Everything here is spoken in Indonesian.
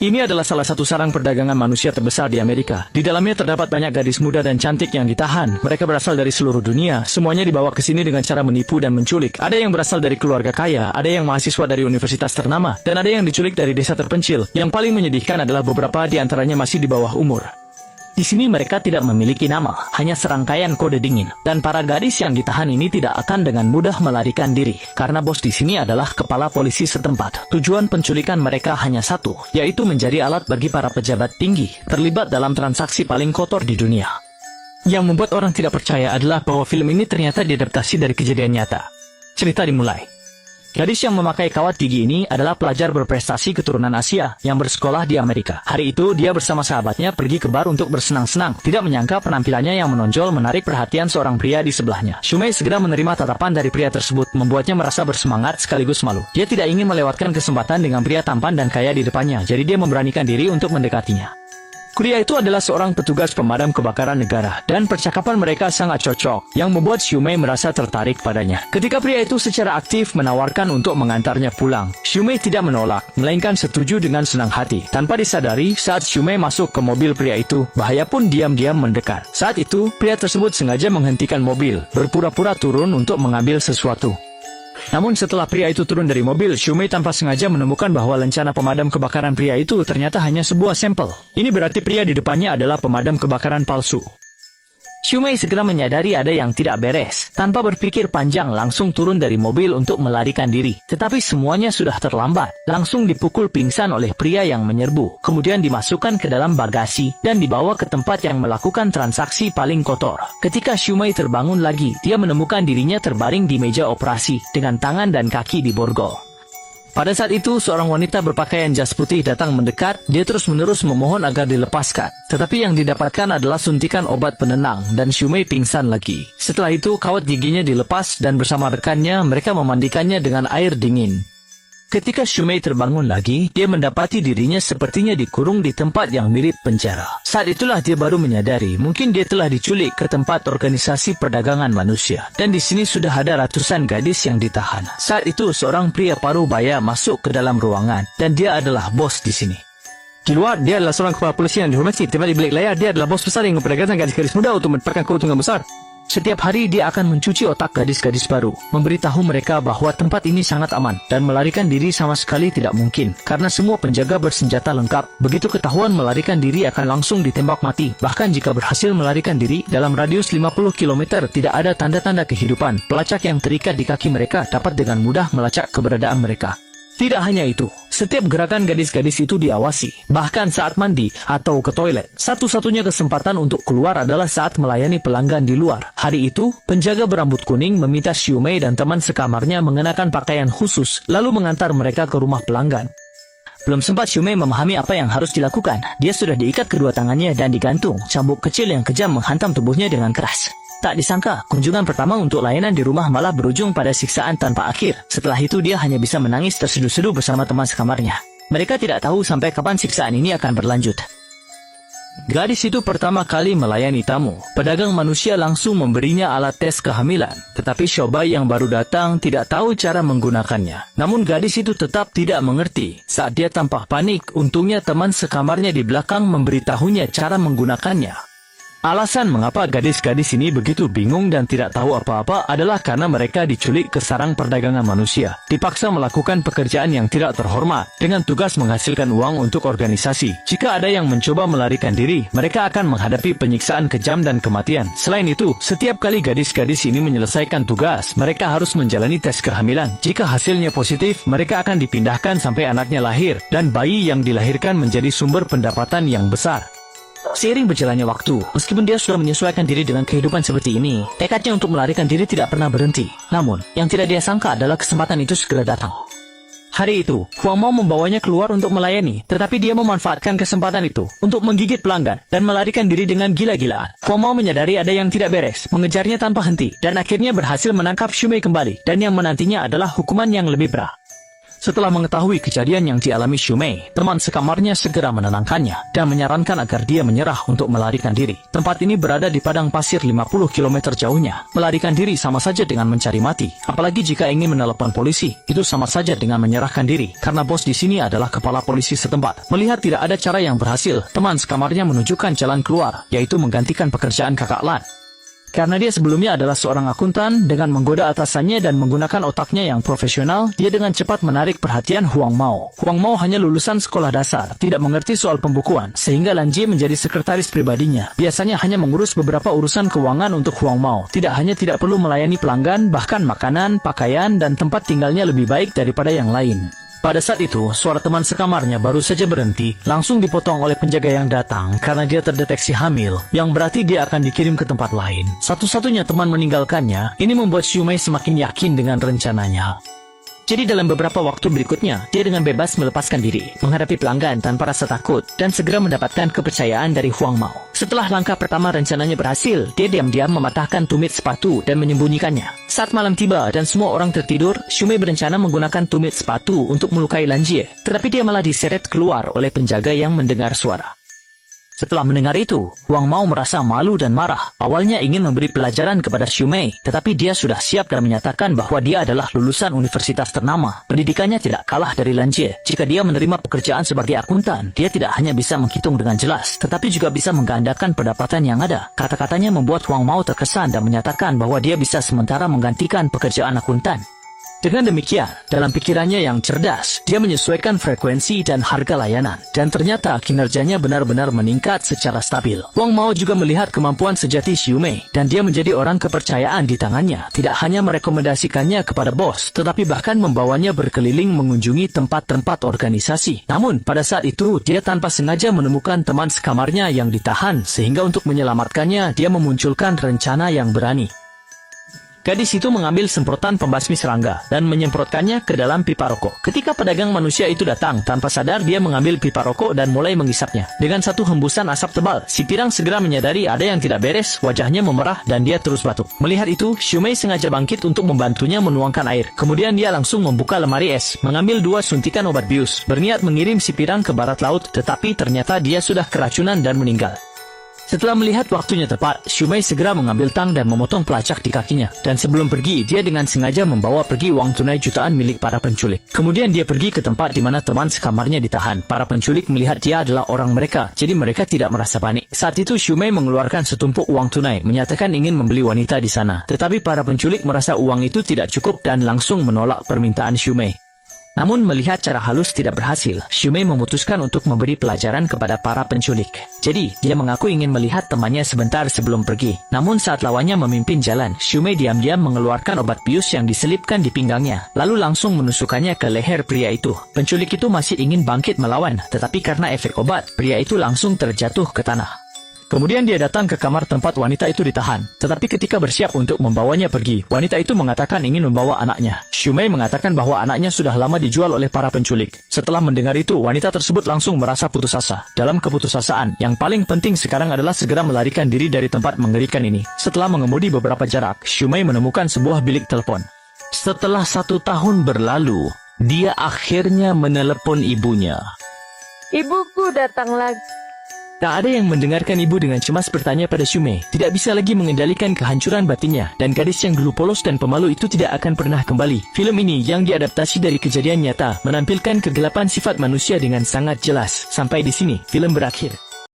Ini adalah salah satu sarang perdagangan manusia terbesar di Amerika. Di dalamnya terdapat banyak gadis muda dan cantik yang ditahan. Mereka berasal dari seluruh dunia. Semuanya dibawa ke sini dengan cara menipu dan menculik. Ada yang berasal dari keluarga kaya, ada yang mahasiswa dari universitas ternama, dan ada yang diculik dari desa terpencil. Yang paling menyedihkan adalah beberapa di antaranya masih di bawah umur. Di sini mereka tidak memiliki nama, hanya serangkaian kode dingin. Dan para gadis yang ditahan ini tidak akan dengan mudah melarikan diri, karena bos di sini adalah kepala polisi setempat. Tujuan penculikan mereka hanya satu, yaitu menjadi alat bagi para pejabat tinggi, terlibat dalam transaksi paling kotor di dunia. Yang membuat orang tidak percaya adalah bahwa film ini ternyata diadaptasi dari kejadian nyata. Cerita dimulai. Gadis yang memakai kawat gigi ini adalah pelajar berprestasi keturunan Asia yang bersekolah di Amerika. Hari itu, dia bersama sahabatnya pergi ke bar untuk bersenang-senang. Tidak menyangka penampilannya yang menonjol menarik perhatian seorang pria di sebelahnya. Shumei segera menerima tatapan dari pria tersebut, membuatnya merasa bersemangat sekaligus malu. Dia tidak ingin melewatkan kesempatan dengan pria tampan dan kaya di depannya, jadi dia memberanikan diri untuk mendekatinya. Pria itu adalah seorang petugas pemadam kebakaran negara, dan percakapan mereka sangat cocok, yang membuat Shumei merasa tertarik padanya. Ketika pria itu secara aktif menawarkan untuk mengantarnya pulang, Shumei tidak menolak, melainkan setuju dengan senang hati. Tanpa disadari, saat Shumei masuk ke mobil pria itu, bahaya pun diam-diam mendekat. Saat itu, pria tersebut sengaja menghentikan mobil, berpura-pura turun untuk mengambil sesuatu. Namun setelah pria itu turun dari mobil, Shumei tanpa sengaja menemukan bahwa lencana pemadam kebakaran pria itu ternyata hanya sebuah sampel. Ini berarti pria di depannya adalah pemadam kebakaran palsu. Shumei segera menyadari ada yang tidak beres. Tanpa berpikir panjang langsung turun dari mobil untuk melarikan diri. Tetapi semuanya sudah terlambat. Langsung dipukul pingsan oleh pria yang menyerbu. Kemudian dimasukkan ke dalam bagasi dan dibawa ke tempat yang melakukan transaksi paling kotor. Ketika Shumei terbangun lagi, dia menemukan dirinya terbaring di meja operasi dengan tangan dan kaki diborgol. Pada saat itu, seorang wanita berpakaian jas putih datang mendekat. Dia terus-menerus memohon agar dilepaskan. Tetapi yang didapatkan adalah suntikan obat penenang, dan Shumei pingsan lagi. Setelah itu, kawat giginya dilepas, dan bersama rekannya, mereka memandikannya dengan air dingin. Ketika Shumei terbangun lagi, dia mendapati dirinya sepertinya dikurung di tempat yang mirip penjara. Saat itulah dia baru menyadari, mungkin dia telah diculik ke tempat organisasi perdagangan manusia. Dan di sini sudah ada ratusan gadis yang ditahan. Saat itu, seorang pria paruh baya masuk ke dalam ruangan, dan dia adalah bos di sini. Di luar, dia adalah seorang kepala polisi yang dihormati. Tiba di balik layar, dia adalah bos besar yang memperdagangkan gadis-gadis muda untuk mendapatkan keuntungan besar. Setiap hari dia akan mencuci otak gadis-gadis baru, memberitahu mereka bahwa tempat ini sangat aman, dan melarikan diri sama sekali tidak mungkin, karena semua penjaga bersenjata lengkap. Begitu ketahuan melarikan diri akan langsung ditembak mati. Bahkan jika berhasil melarikan diri, dalam radius 50 km tidak ada tanda-tanda kehidupan. Pelacak yang terikat di kaki mereka dapat dengan mudah melacak keberadaan mereka. Tidak hanya itu, setiap gerakan gadis-gadis itu diawasi. Bahkan saat mandi atau ke toilet, satu-satunya kesempatan untuk keluar adalah saat melayani pelanggan di luar. Hari itu, penjaga berambut kuning meminta Shumei dan teman sekamarnya mengenakan pakaian khusus, lalu mengantar mereka ke rumah pelanggan. Belum sempat Shumei memahami apa yang harus dilakukan, dia sudah diikat kedua tangannya dan digantung. Cambuk kecil yang kejam menghantam tubuhnya dengan keras. Tak disangka, kunjungan pertama untuk layanan di rumah malah berujung pada siksaan tanpa akhir. Setelah itu dia hanya bisa menangis terseduh-seduh bersama teman sekamarnya. Mereka tidak tahu sampai kapan siksaan ini akan berlanjut. Gadis itu pertama kali melayani tamu. Pedagang manusia langsung memberinya alat tes kehamilan. Tetapi Shobai yang baru datang tidak tahu cara menggunakannya. Namun gadis itu tetap tidak mengerti. Saat dia tampak panik, untungnya teman sekamarnya di belakang memberitahunya cara menggunakannya. Alasan mengapa gadis-gadis ini begitu bingung dan tidak tahu apa-apa adalah karena mereka diculik ke sarang perdagangan manusia, dipaksa melakukan pekerjaan yang tidak terhormat, dengan tugas menghasilkan uang untuk organisasi. Jika ada yang mencoba melarikan diri, mereka akan menghadapi penyiksaan kejam dan kematian. Selain itu, setiap kali gadis-gadis ini menyelesaikan tugas, mereka harus menjalani tes kehamilan. Jika hasilnya positif, mereka akan dipindahkan sampai anaknya lahir, dan bayi yang dilahirkan menjadi sumber pendapatan yang besar. Seiring berjalannya waktu, meskipun dia sudah menyesuaikan diri dengan kehidupan seperti ini, tekadnya untuk melarikan diri tidak pernah berhenti. Namun, yang tidak dia sangka adalah kesempatan itu segera datang. Hari itu, Huang Mao membawanya keluar untuk melayani, tetapi dia memanfaatkan kesempatan itu untuk menggigit pelanggan dan melarikan diri dengan gila-gilaan. Huang Mao menyadari ada yang tidak beres, mengejarnya tanpa henti, dan akhirnya berhasil menangkap Shumei kembali, dan yang menantinya adalah hukuman yang lebih berat. Setelah mengetahui kejadian yang dialami Shumei, teman sekamarnya segera menenangkannya dan menyarankan agar dia menyerah untuk melarikan diri. Tempat ini berada di padang pasir 50 km jauhnya. Melarikan diri sama saja dengan mencari mati. Apalagi jika ingin menelepon polisi, itu sama saja dengan menyerahkan diri. Karena bos di sini adalah kepala polisi setempat. Melihat tidak ada cara yang berhasil, teman sekamarnya menunjukkan jalan keluar, yaitu menggantikan pekerjaan kakak Lan. Karena dia sebelumnya adalah seorang akuntan, dengan menggoda atasannya dan menggunakan otaknya yang profesional, dia dengan cepat menarik perhatian Huang Mao. Huang Mao hanya lulusan sekolah dasar, tidak mengerti soal pembukuan, sehingga Lan Jie menjadi sekretaris pribadinya. Biasanya hanya mengurus beberapa urusan keuangan untuk Huang Mao. Tidak perlu melayani pelanggan, bahkan makanan, pakaian, dan tempat tinggalnya lebih baik daripada yang lain. Pada saat itu, suara teman sekamarnya baru saja berhenti, langsung dipotong oleh penjaga yang datang karena dia terdeteksi hamil, yang berarti dia akan dikirim ke tempat lain. Satu-satunya teman meninggalkannya, ini membuat Shumei semakin yakin dengan rencananya. Jadi dalam beberapa waktu berikutnya, dia dengan bebas melepaskan diri, menghadapi pelanggan tanpa rasa takut, dan segera mendapatkan kepercayaan dari Huang Mao. Setelah langkah pertama rencananya berhasil, dia diam-diam mematahkan tumit sepatu dan menyembunyikannya. Saat malam tiba dan semua orang tertidur, Shumei berencana menggunakan tumit sepatu untuk melukai Lan Jie, tetapi dia malah diseret keluar oleh penjaga yang mendengar suara. Setelah mendengar itu, Huang Mao merasa malu dan marah. Awalnya ingin memberi pelajaran kepada Shumei, tetapi dia sudah siap dan menyatakan bahwa dia adalah lulusan universitas ternama. Pendidikannya tidak kalah dari Lan Jie. Jika dia menerima pekerjaan sebagai akuntan, dia tidak hanya bisa menghitung dengan jelas, tetapi juga bisa menggandakan pendapatan yang ada. Kata-katanya membuat Huang Mao terkesan dan menyatakan bahwa dia bisa sementara menggantikan pekerjaan akuntan. Dengan demikian, dalam pikirannya yang cerdas, dia menyesuaikan frekuensi dan harga layanan, dan ternyata kinerjanya benar-benar meningkat secara stabil. Huang Mao juga melihat kemampuan sejati Shumei, dan dia menjadi orang kepercayaan di tangannya. Tidak hanya merekomendasikannya kepada bos, tetapi bahkan membawanya berkeliling mengunjungi tempat-tempat organisasi. Namun, pada saat itu, dia tanpa sengaja menemukan teman sekamarnya yang ditahan, sehingga untuk menyelamatkannya, dia memunculkan rencana yang berani. Gadis itu mengambil semprotan pembasmi serangga dan menyemprotkannya ke dalam pipa rokok. Ketika pedagang manusia itu datang, tanpa sadar dia mengambil pipa rokok dan mulai menghisapnya. Dengan satu hembusan asap tebal, si pirang segera menyadari ada yang tidak beres, wajahnya memerah dan dia terus batuk. Melihat itu, Shumei sengaja bangkit untuk membantunya menuangkan air. Kemudian dia langsung membuka lemari es, mengambil 2 suntikan obat bius, berniat mengirim si pirang ke barat laut, tetapi ternyata dia sudah keracunan dan meninggal. Setelah melihat waktunya tepat, Shumei segera mengambil tang dan memotong pelacak di kakinya. Dan sebelum pergi, dia dengan sengaja membawa pergi uang tunai jutaan milik para penculik. Kemudian dia pergi ke tempat di mana teman sekamarnya ditahan. Para penculik melihat dia adalah orang mereka, jadi mereka tidak merasa panik. Saat itu Shumei mengeluarkan setumpuk uang tunai, menyatakan ingin membeli wanita di sana. Tetapi para penculik merasa uang itu tidak cukup dan langsung menolak permintaan Shumei. Namun melihat cara halus tidak berhasil, Shumei memutuskan untuk memberi pelajaran kepada para penculik. Jadi, dia mengaku ingin melihat temannya sebentar sebelum pergi. Namun saat lawannya memimpin jalan, Shumei diam-diam mengeluarkan obat bius yang diselipkan di pinggangnya, lalu langsung menusukkannya ke leher pria itu. Penculik itu masih ingin bangkit melawan, tetapi karena efek obat, pria itu langsung terjatuh ke tanah. Kemudian dia datang ke kamar tempat wanita itu ditahan. Tetapi ketika bersiap untuk membawanya pergi, wanita itu mengatakan ingin membawa anaknya. Shumei mengatakan bahwa anaknya sudah lama dijual oleh para penculik. Setelah mendengar itu, wanita tersebut langsung merasa putus asa. Dalam keputusasaan, yang paling penting sekarang adalah segera melarikan diri dari tempat mengerikan ini. Setelah mengemudi beberapa jarak, Shumei menemukan sebuah bilik telepon. Setelah 1 tahun berlalu, dia akhirnya menelepon ibunya. Ibuku datang lagi. Tak ada yang mendengarkan ibu dengan cemas bertanya pada Shumei. Tidak bisa lagi mengendalikan kehancuran batinnya, dan gadis yang dulu polos dan pemalu itu tidak akan pernah kembali. Film ini yang diadaptasi dari kejadian nyata menampilkan kegelapan sifat manusia dengan sangat jelas. Sampai di sini, film berakhir.